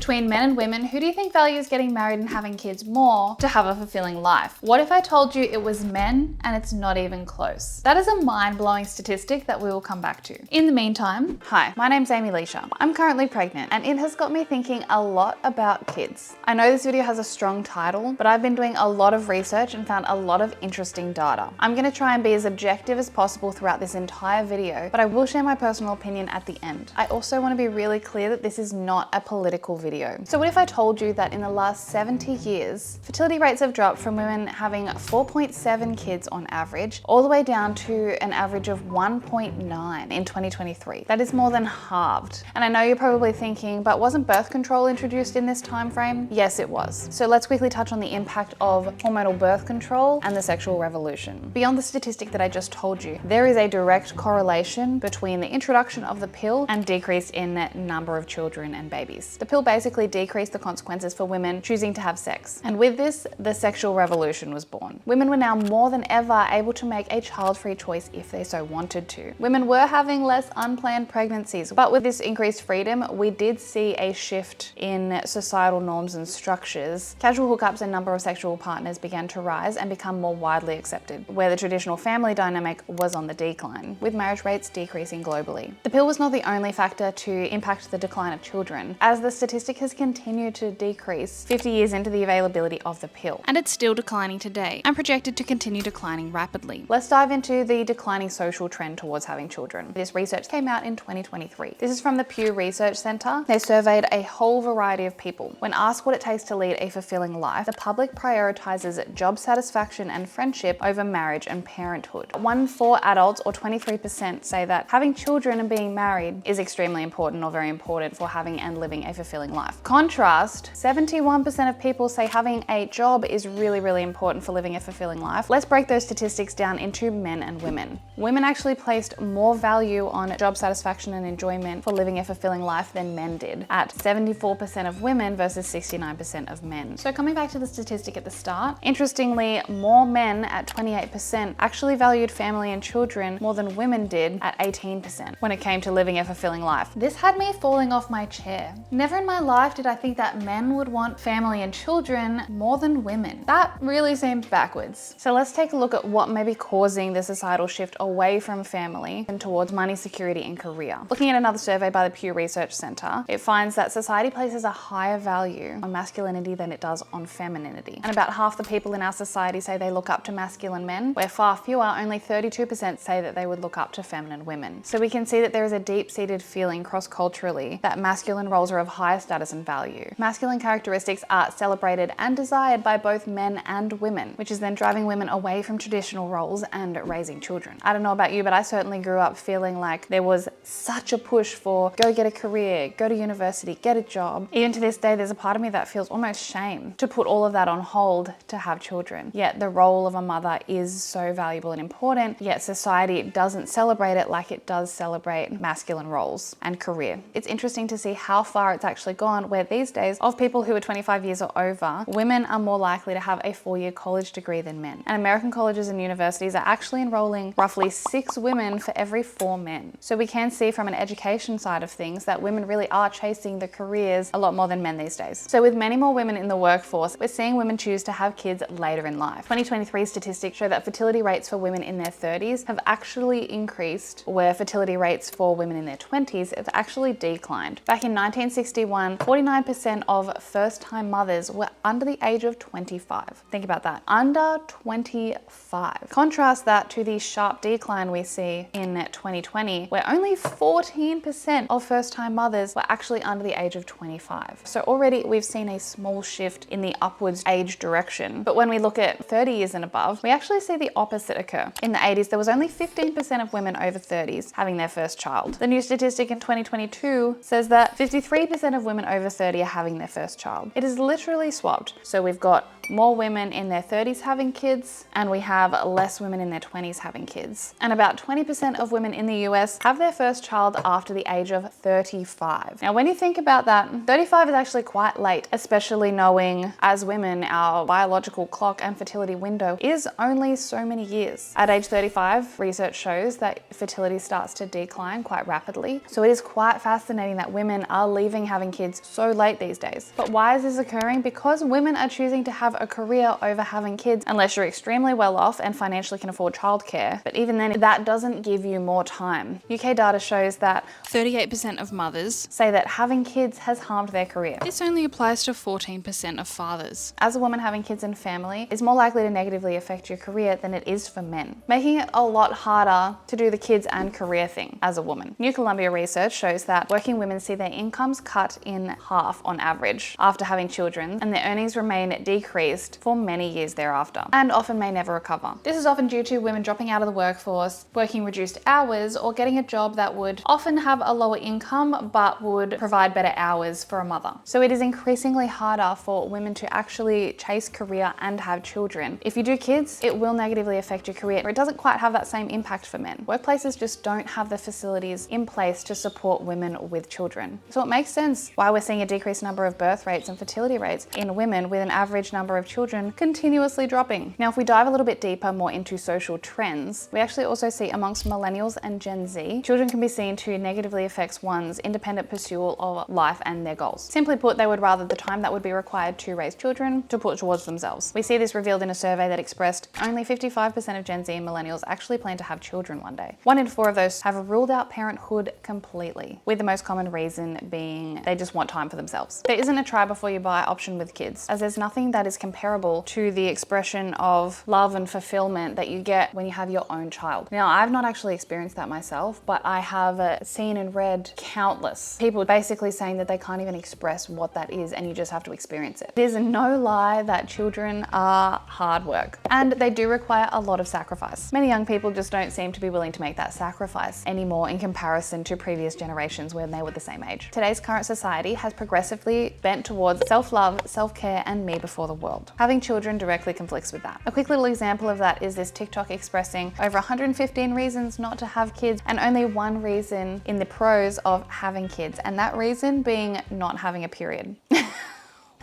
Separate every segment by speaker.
Speaker 1: Between men and women, who do you think values getting married and having kids more to have a fulfilling life? What if I told you it was men and it's not even close? That is a mind-blowing statistic that we will come back to. In the meantime, hi, my name's Amy Leisha. I'm currently pregnant and it has got me thinking a lot about kids. I know this video has a strong title, but I've been doing a lot of research and found a lot of interesting data. I'm going to try and be as objective as possible throughout this entire video, but I will share my personal opinion at the end. I also want to be really clear that this is not a political video. So what if I told you that in the last 70 years, fertility rates have dropped from women having 4.7 kids on average, all the way down to an average of 1.9 in 2023. That is more than halved. And I know you're probably thinking, but wasn't birth control introduced in this time frame? Yes, it was. So let's quickly touch on the impact of hormonal birth control and the sexual revolution. Beyond the statistic that I just told you, there is a direct correlation between the introduction of the pill and decrease in the number of children and babies. The pill basically decreased the consequences for women choosing to have sex. And with this, the sexual revolution was born. Women were now more than ever able to make a child-free choice if they so wanted to. Women were having less unplanned pregnancies, but with this increased freedom, we did see a shift in societal norms and structures. Casual hookups and number of sexual partners began to rise and become more widely accepted, where the traditional family dynamic was on the decline, with marriage rates decreasing globally. The pill was not the only factor to impact the decline of children, as the statistic has continued to decrease 50 years into the availability of the pill. And it's still declining today and projected to continue declining rapidly. Let's dive into the declining social trend towards having children. This research came out in 2023. This is from the Pew Research Center. They surveyed a whole variety of people. When asked what it takes to lead a fulfilling life, the public prioritizes job satisfaction and friendship over marriage and parenthood. 1 in 4 adults, or 23%, say that having children and being married is extremely important or very important for having and living a fulfilling life. Contrast, 71% of people say having a job is really, really important for living a fulfilling life. Let's break those statistics down into men and women. Women actually placed more value on job satisfaction and enjoyment for living a fulfilling life than men did, at 74% of women versus 69% of men. So coming back to the statistic at the start, interestingly, more men at 28% actually valued family and children more than women did at 18% when it came to living a fulfilling life. This had me falling off my chair. Never in my life did I think that men would want family and children more than women. That really seems backwards. So let's take a look at what may be causing the societal shift away from family and towards money, security, and career. Looking at another survey by the Pew Research Center, it finds that society places a higher value on masculinity than it does on femininity. And about half the people in our society say they look up to masculine men, where far fewer, only 32%, say that they would look up to feminine women. So we can see that there is a deep-seated feeling cross-culturally that masculine roles are of higher status and value. Masculine characteristics are celebrated and desired by both men and women, which is then driving women away from traditional roles and raising children. I don't know about you, but I certainly grew up feeling like there was such a push for go get a career, go to university, get a job. Even to this day, there's a part of me that feels almost shame to put all of that on hold to have children. Yet the role of a mother is so valuable and important, yet society doesn't celebrate it like it does celebrate masculine roles and career. It's interesting to see how far it's actually gone, where these days, of people who are 25 years or over, women are more likely to have a 4-year college degree than men. And American colleges and universities are actually enrolling roughly 6 women for every 4 men. So we can see from an education side of things that women really are chasing the careers a lot more than men these days. So with many more women in the workforce, we're seeing women choose to have kids later in life. 2023 statistics show that fertility rates for women in their 30s have actually increased, where fertility rates for women in their 20s have actually declined. Back in 1961, 49% of first-time mothers were under the age of 25. Think about that, under 25. Contrast that to the sharp decline we see in 2020, where only 14% of first-time mothers were actually under the age of 25. So already we've seen a small shift in the upwards age direction. But when we look at 30 years and above, we actually see the opposite occur. In the 80s, there was only 15% of women over 30s having their first child. The new statistic in 2022 says that 53% of women over 30 are having their first child. It is literally swapped. So we've got more women in their 30s having kids, and we have less women in their 20s having kids. And about 20% of women in the US have their first child after the age of 35. Now, when you think about that, 35 is actually quite late, especially knowing as women, our biological clock and fertility window is only so many years. At age 35, research shows that fertility starts to decline quite rapidly. So it is quite fascinating that women are leaving having kids kids so late these days. But why is this occurring? Because women are choosing to have a career over having kids unless you're extremely well off and financially can afford childcare. But even then, that doesn't give you more time. UK data shows that 38% of mothers say that having kids has harmed their career. This only applies to 14% of fathers. As a woman, having kids and family is more likely to negatively affect your career than it is for men, making it a lot harder to do the kids and career thing as a woman. New Columbia research shows that working women see their incomes cut in half on average after having children, and their earnings remain decreased for many years thereafter, and often may never recover. This is often due to women dropping out of the workforce, working reduced hours, or getting a job that would often have a lower income but would provide better hours for a mother. So it is increasingly harder for women to actually chase career and have children. If you do kids, it will negatively affect your career, or it doesn't quite have that same impact for men. Workplaces just don't have the facilities in place to support women with children. So it makes sense why we're seeing a decreased number of birth rates and fertility rates in women, with an average number of children continuously dropping. Now, if we dive a little bit deeper more into social trends, we actually also see amongst millennials and Gen Z, children can be seen to negatively affect one's independent pursuit of life and their goals. Simply put, they would rather the time that would be required to raise children to put towards themselves. We see this revealed in a survey that expressed only 55% of Gen Z and millennials actually plan to have children one day. 1 in 4 of those have ruled out parenthood completely, with the most common reason being they just want time for themselves. There isn't a try before you buy option with kids, as there's nothing that is comparable to the expression of love and fulfillment that you get when you have your own child. Now, I've not actually experienced that myself, but I have seen and read countless people basically saying that they can't even express what that is, and you just have to experience it. There's no lie that children are hard work, and they do require a lot of sacrifice. Many young people just don't seem to be willing to make that sacrifice anymore in comparison to previous generations when they were the same age. Today's current society has progressively bent towards self-love, self-care, and me before the world. Having children directly conflicts with that. A quick little example of that is this TikTok expressing over 115 reasons not to have kids and only one reason in the pros of having kids, and that reason being not having a period.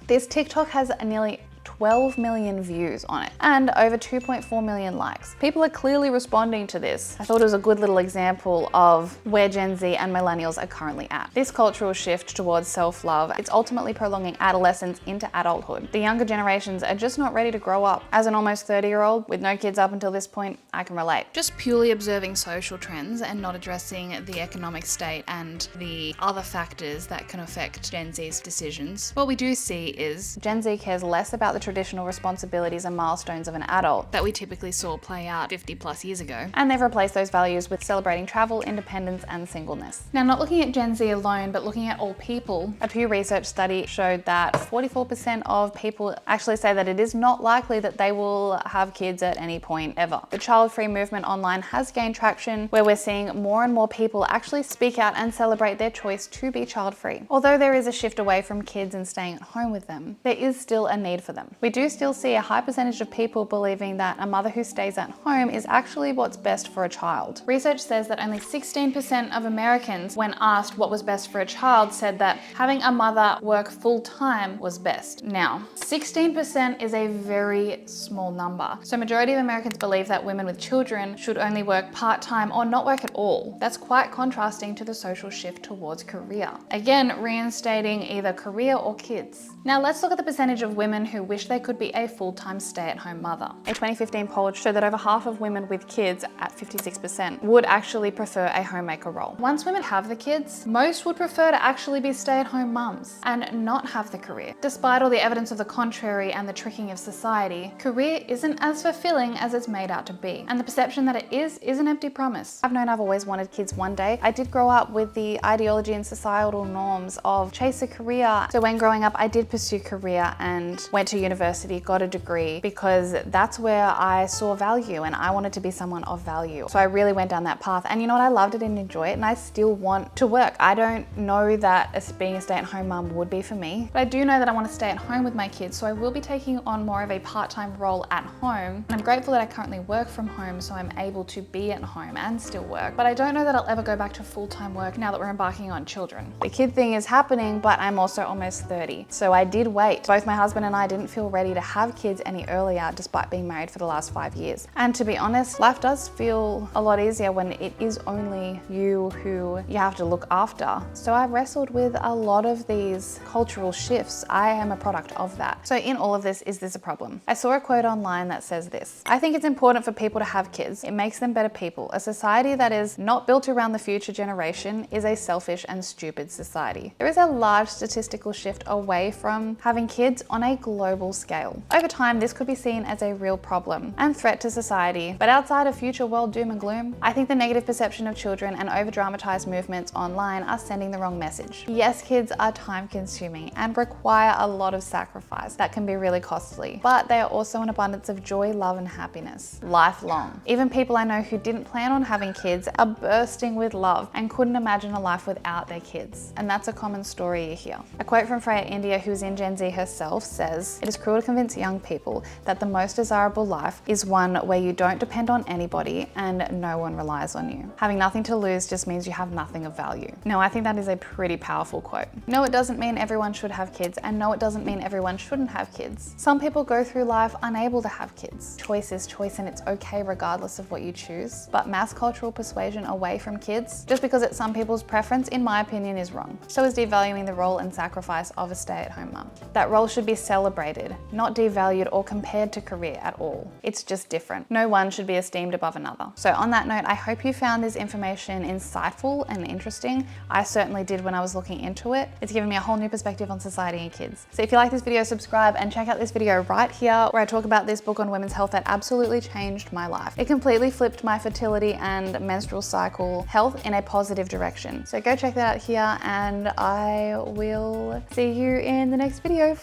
Speaker 1: This TikTok has nearly 12 million views on it and over 2.4 million likes. People are clearly responding to this. I thought it was a good little example of where Gen Z and millennials are currently at. This cultural shift towards self-love, it's ultimately prolonging adolescence into adulthood. The younger generations are just not ready to grow up. As an almost 30-year-old with no kids up until this point, I can relate. Just purely observing social trends and not addressing the economic state and the other factors that can affect Gen Z's decisions, what we do see is Gen Z cares less about the traditional responsibilities and milestones of an adult that we typically saw play out 50 plus years ago, and they've replaced those values with celebrating travel, independence, and singleness. Now, not looking at Gen Z alone, but looking at all people, a Pew Research study showed that 44% of people actually say that it is not likely that they will have kids at any point ever. The child-free movement online has gained traction, where we're seeing more and more people actually speak out and celebrate their choice to be child-free. Although there is a shift away from kids and staying at home with them, there is still a need for them. We do still see a high percentage of people believing that a mother who stays at home is actually what's best for a child. Research says that only 16% of Americans, when asked what was best for a child, said that having a mother work full-time was best. Now, 16% is a very small number. So majority of Americans believe that women with children should only work part-time or not work at all. That's quite contrasting to the social shift towards career. Again, reinstating either career or kids. Now let's look at the percentage of women who wish they could be a full-time stay-at-home mother. A 2015 poll showed that over half of women with kids, at 56%, would actually prefer a homemaker role. Once women have the kids, most would prefer to actually be stay-at-home mums and not have the career. Despite all the evidence of the contrary and the tricking of society, career isn't as fulfilling as it's made out to be. And the perception that it is an empty promise. I've known I've always wanted kids one day. I did grow up with the ideology and societal norms of chase a career. So when growing up, I did pursue career and went to university, got a degree, because that's where I saw value and I wanted to be someone of value. So I really went down that path, and you know what, I loved it and enjoyed it, and I still want to work. I don't know that being a stay-at-home mum would be for me, but I do know that I want to stay at home with my kids, so I will be taking on more of a part-time role at home. And I'm grateful that I currently work from home, so I'm able to be at home and still work, but I don't know that I'll ever go back to full-time work now that we're embarking on children. The kid thing is happening, but I'm also almost 30, so I did wait. Both my husband and I didn't feel ready to have kids any earlier despite being married for the last 5 years. And to be honest, life does feel a lot easier when it is only you who you have to look after. So I've wrestled with a lot of these cultural shifts. I am a product of that. So in all of this, is this a problem? I saw a quote online that says this: I think it's important for people to have kids. It makes them better people. A society that is not built around the future generation is a selfish and stupid society. There is a large statistical shift away from having kids on a global scale. Over time, this could be seen as a real problem and threat to society, but outside of future world doom and gloom, I think the negative perception of children and over-dramatized movements online are sending the wrong message. Yes, kids are time-consuming and require a lot of sacrifice that can be really costly, but they are also an abundance of joy, love, and happiness, lifelong. Even people I know who didn't plan on having kids are bursting with love and couldn't imagine a life without their kids. And that's a common story you hear. A quote from Freya India, who's in Gen Z herself, says, "It is cruel to convince young people that the most desirable life is one where you don't depend on anybody and no one relies on you. Having nothing to lose just means you have nothing of value." Now, I think that is a pretty powerful quote. No, it doesn't mean everyone should have kids, and no, it doesn't mean everyone shouldn't have kids. Some people go through life unable to have kids. Choice is choice, and it's okay regardless of what you choose. But mass cultural persuasion away from kids, just because it's some people's preference, in my opinion, is wrong. So is devaluing the role and sacrifice of a stay-at-home mum. That role should be celebrated, not devalued or compared to career at all. It's just different. No one should be esteemed above another. So on that note, I hope you found this information insightful and interesting. I certainly did when I was looking into it. It's given me a whole new perspective on society and kids. So if you like this video, subscribe and check out this video right here where I talk about this book on women's health that absolutely changed my life. It completely flipped my fertility and menstrual cycle health in a positive direction. So go check that out here, and I will see you in the next video.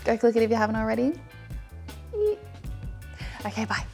Speaker 1: Go click it if you haven't already. Okay, bye.